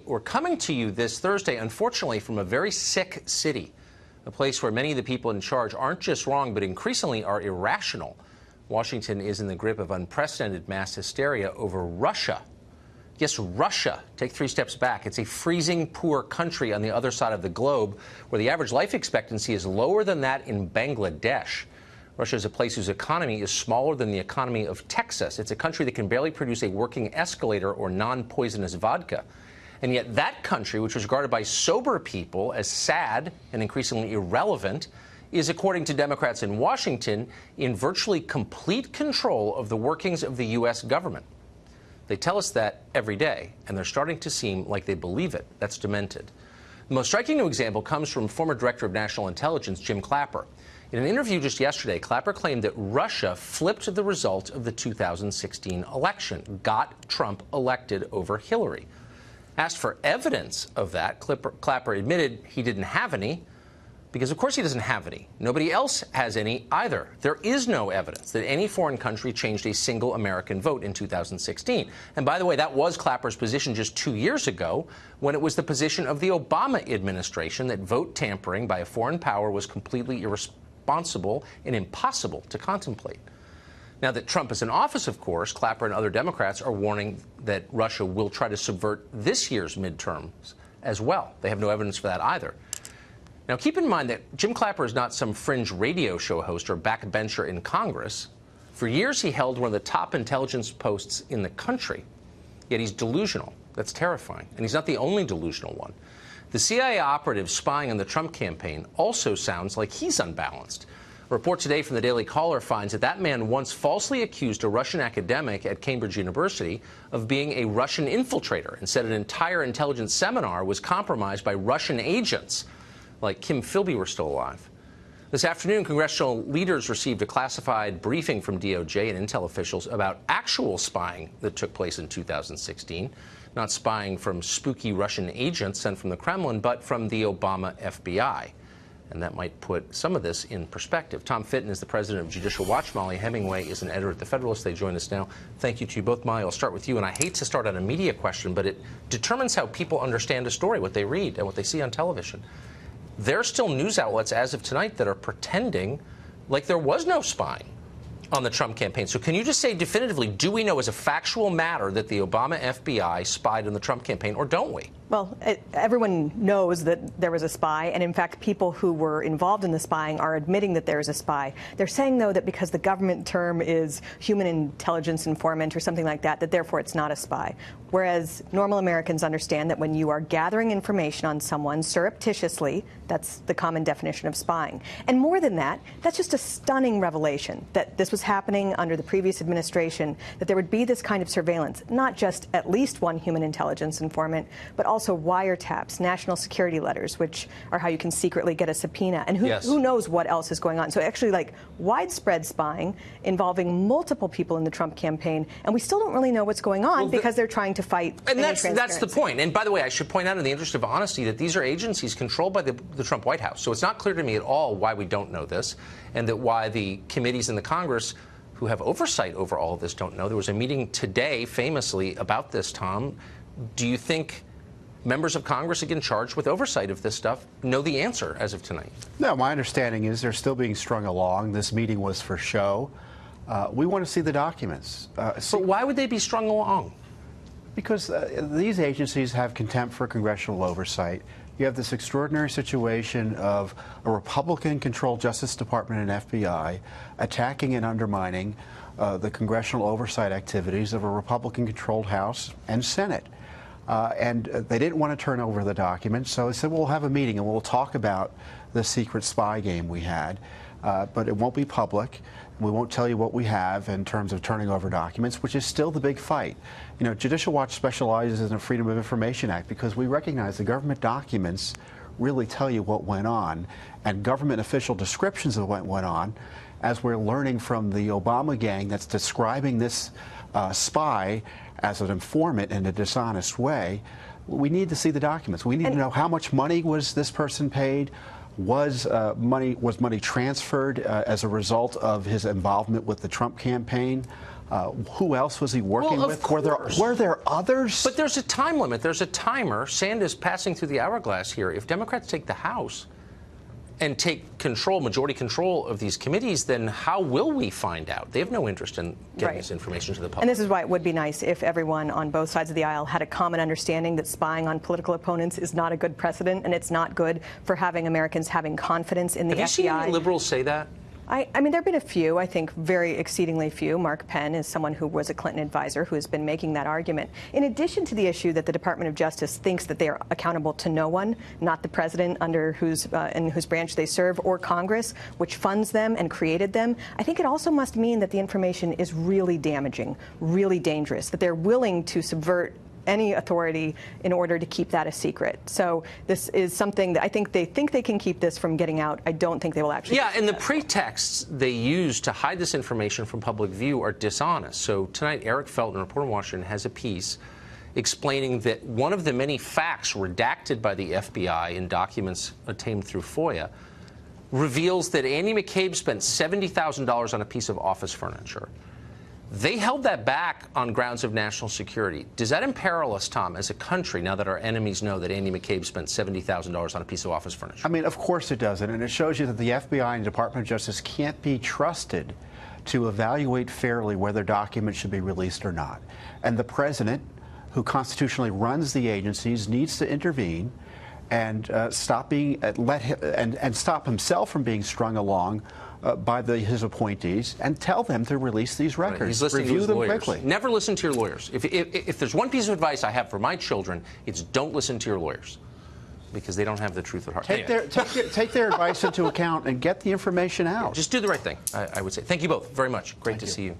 We're coming to you this Thursday, unfortunately, from a very sick city, a place where many of the people in charge aren't just wrong, but increasingly are irrational. Washington is in the grip of unprecedented mass hysteria over Russia. Yes, Russia. Take 3 steps back. It's a freezing poor country on the other side of the globe where the average life expectancy is lower than that in Bangladesh. Russia is a place whose economy is smaller than the economy of Texas. It's a country that can barely produce a working escalator or non-poisonous vodka. And yet that country, which was regarded by sober people as sad and increasingly irrelevant, is, according to Democrats in Washington, in virtually complete control of the workings of the U.S. government. They tell us that every day, and they're starting to seem like they believe it. That's demented. The most striking new example comes from former Director of National Intelligence, Jim Clapper. In an interview just yesterday, Clapper claimed that Russia flipped the result of the 2016 election, got Trump elected over Hillary. Asked for evidence of that, Clapper admitted he didn't have any, because of course he doesn't have any. Nobody else has any either. There is no evidence that any foreign country changed a single American vote in 2016. And by the way, that was Clapper's position just 2 years ago, when it was the position of the Obama administration that vote tampering by a foreign power was completely irresponsible and impossible to contemplate. Now that Trump is in office, of course, Clapper and other Democrats are warning that Russia will try to subvert this year's midterms as well. They have no evidence for that either. Now, keep in mind that Jim Clapper is not some fringe radio show host or backbencher in Congress. For years, he held one of the top intelligence posts in the country. Yet he's delusional. That's terrifying. And he's not the only delusional one. The CIA operative spying on the Trump campaign also sounds like he's unbalanced. A report today from the Daily Caller finds that that man once falsely accused a Russian academic at Cambridge University of being a Russian infiltrator and said an entire intelligence seminar was compromised by Russian agents, like Kim Philby were still alive. This afternoon, congressional leaders received a classified briefing from DOJ and intel officials about actual spying that took place in 2016, not spying from spooky Russian agents sent from the Kremlin, but from the Obama FBI. And that might put some of this in perspective. Tom Fitton is the president of Judicial Watch. Molly Hemingway is an editor at The Federalist. They join us now. Thank you to you both. Molly, I'll start with you. And I hate to start on a media question, but it determines how people understand a story, what they read and what they see on television. There are still news outlets as of tonight that are pretending like there was no spying on the Trump campaign. So can you just say definitively, do we know as a factual matter that the Obama FBI spied on the Trump campaign, or don't we? Well, everyone knows that there was a spy, and in fact, people who were involved in the spying are admitting that there is a spy. They're saying, though, that because the government term is human intelligence informant or something like that, that therefore it's not a spy. Whereas normal Americans understand that when you are gathering information on someone surreptitiously, that's the common definition of spying. And more than that, that's just a stunning revelation that this was happening under the previous administration, that there would be this kind of surveillance, not just at least one human intelligence informant, but also wiretaps, national security letters, which are how you can secretly get a subpoena, and who knows what else is going on. So actually, like, widespread spying involving multiple people in the Trump campaign, and we still don't really know what's going on because they're trying to fight. And that's the point. And by the way, I should point out in the interest of honesty that these are agencies controlled by the Trump White House. So it's not clear to me at all why we don't know this, and that why the committees in the Congress who have oversight over all of this don't know. There was a meeting today, famously, about this, Tom. Do you think members of Congress, again charged with oversight of this stuff, know the answer as of tonight? No, my understanding is they're still being strung along. This meeting was for show. We want to see the documents. But why would they be strung along? Because these agencies have contempt for congressional oversight. You have this extraordinary situation of a Republican-controlled Justice Department and FBI attacking and undermining the congressional oversight activities of a Republican-controlled House and Senate. And they didn't want to turn over the documents, so they said, we'll have a meeting and we'll talk about the secret spy game we had, but it won't be public. We won't tell you what we have in terms of turning over documents, which is still the big fight. You know, Judicial Watch specializes in the Freedom of Information Act because we recognize the government documents really tell you what went on, and government official descriptions of what went on, as we're learning from the Obama gang that's describing this spy as an informant in a dishonest way. We need to see the documents. We need to know how much money was this person paid. Was money transferred as a result of his involvement with the Trump campaign? Who else was he working Well, with? course. Were there others? But there's a time limit. There's a timer. Sand is passing through the hourglass here. If Democrats take the House and take control, majority control of these committees, then how will we find out? They have no interest in getting this information to the public. And this is why it would be nice if everyone on both sides of the aisle had a common understanding that spying on political opponents is not a good precedent, and it's not good for having Americans having confidence in the FBI. Have you seen any liberals say that? I mean, there have been a few, I think very exceedingly few. Mark Penn is someone who was a Clinton advisor who has been making that argument. In addition to the issue that the Department of Justice thinks that they are accountable to no one, not the president under in whose branch they serve, or Congress, which funds them and created them, I think it also must mean that the information is really damaging, really dangerous, that they're willing to subvert any authority in order to keep that a secret. So this is something that I think they can keep this from getting out. I don't think they will actually. Yeah, and the pretexts they use to hide this information from public view are dishonest. So tonight, Eric Felton, reporter in Washington, has a piece explaining that one of the many facts redacted by the FBI in documents obtained through FOIA reveals that Andy McCabe spent $70,000 on a piece of office furniture. They held that back on grounds of national security. Does that imperil us, Tom, as a country, now that our enemies know that Andy McCabe spent $70,000 on a piece of office furniture? I mean, of course it doesn't. And it shows you that the FBI and the Department of Justice can't be trusted to evaluate fairly whether documents should be released or not. And the president, who constitutionally runs the agencies, needs to intervene and stop himself from being strung along by his appointees, and tell them to release these records. Right. He's listening Review to his them lawyers. quickly. Never listen to your lawyers. If there's one piece of advice I have for my children, it's don't listen to your lawyers, because they don't have the truth at heart. Take their advice into account and get the information out. Just do the right thing, I would say. Thank you both very much. Great to see you.